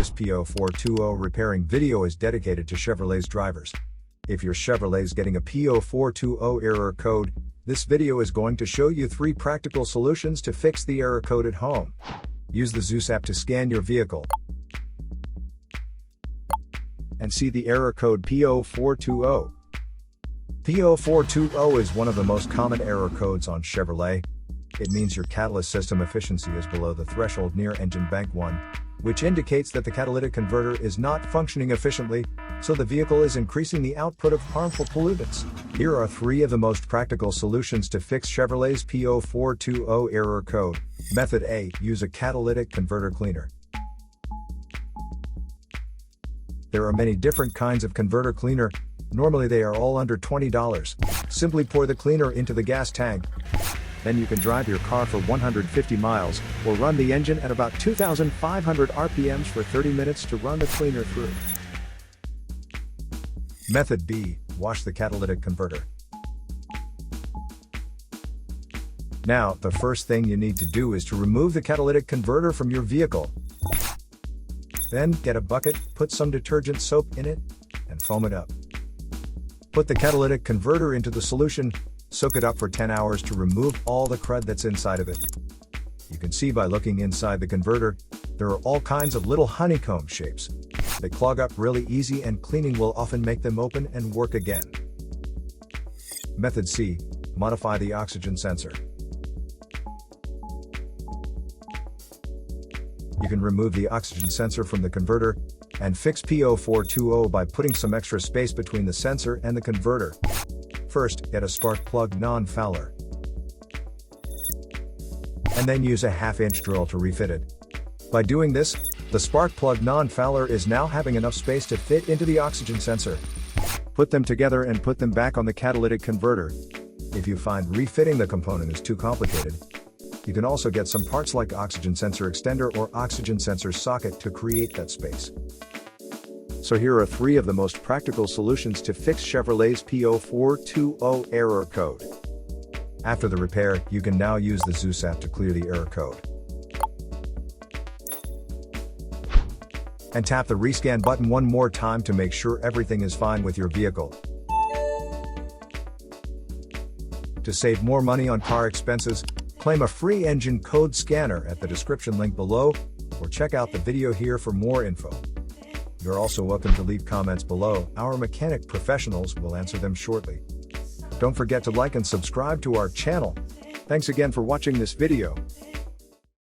This P0420 repairing video is dedicated to Chevrolet's drivers. If your Chevrolet's getting a P0420 error code, this video is going to show you 3 practical solutions to fix the error code at home. Use the Zeus app to scan your vehicle and see the error code P0420. P0420 is one of the most common error codes on Chevrolet. It means your catalyst system efficiency is below the threshold near engine bank 1, which indicates that the catalytic converter is not functioning efficiently, so the vehicle is increasing the output of harmful pollutants. Here are 3 of the most practical solutions to fix Chevrolet's P0420 error code. Method A. Use a catalytic converter cleaner. There are many different kinds of converter cleaner. Normally they are all under $20. Simply pour the cleaner into the gas tank. Then you can drive your car for 150 miles, or run the engine at about 2,500 RPMs for 30 minutes to run the cleaner through. Method B. Wash the catalytic converter. Now, the first thing you need to do is to remove the catalytic converter from your vehicle. Then, get a bucket, put some detergent soap in it, and foam it up. Put the catalytic converter into the solution, soak it up for 10 hours to remove all the crud that's inside of it. You can see by looking inside the converter, there are all kinds of little honeycomb shapes. They clog up really easy and cleaning will often make them open and work again. Method C. Modify the oxygen sensor. You can remove the oxygen sensor from the converter and fix P0420 by putting some extra space between the sensor and the converter. First, get a spark plug non-fouler, and then use a 1/2-inch drill to refit it. By doing this, the spark plug non-fouler is now having enough space to fit into the oxygen sensor. Put them together and put them back on the catalytic converter. If you find refitting the component is too complicated, you can also get some parts like oxygen sensor extender or oxygen sensor socket to create that space. So here are 3 of the most practical solutions to fix Chevrolet's P0420 error code. After the repair, you can now use the Zeus app to clear the error code. And tap the rescan button one more time to make sure everything is fine with your vehicle. To save more money on car expenses, claim a free engine code scanner at the description link below, or check out the video here for more info. You're also welcome to leave comments below. Our mechanic professionals will answer them shortly. Don't forget to like and subscribe to our channel. Thanks again for watching this video.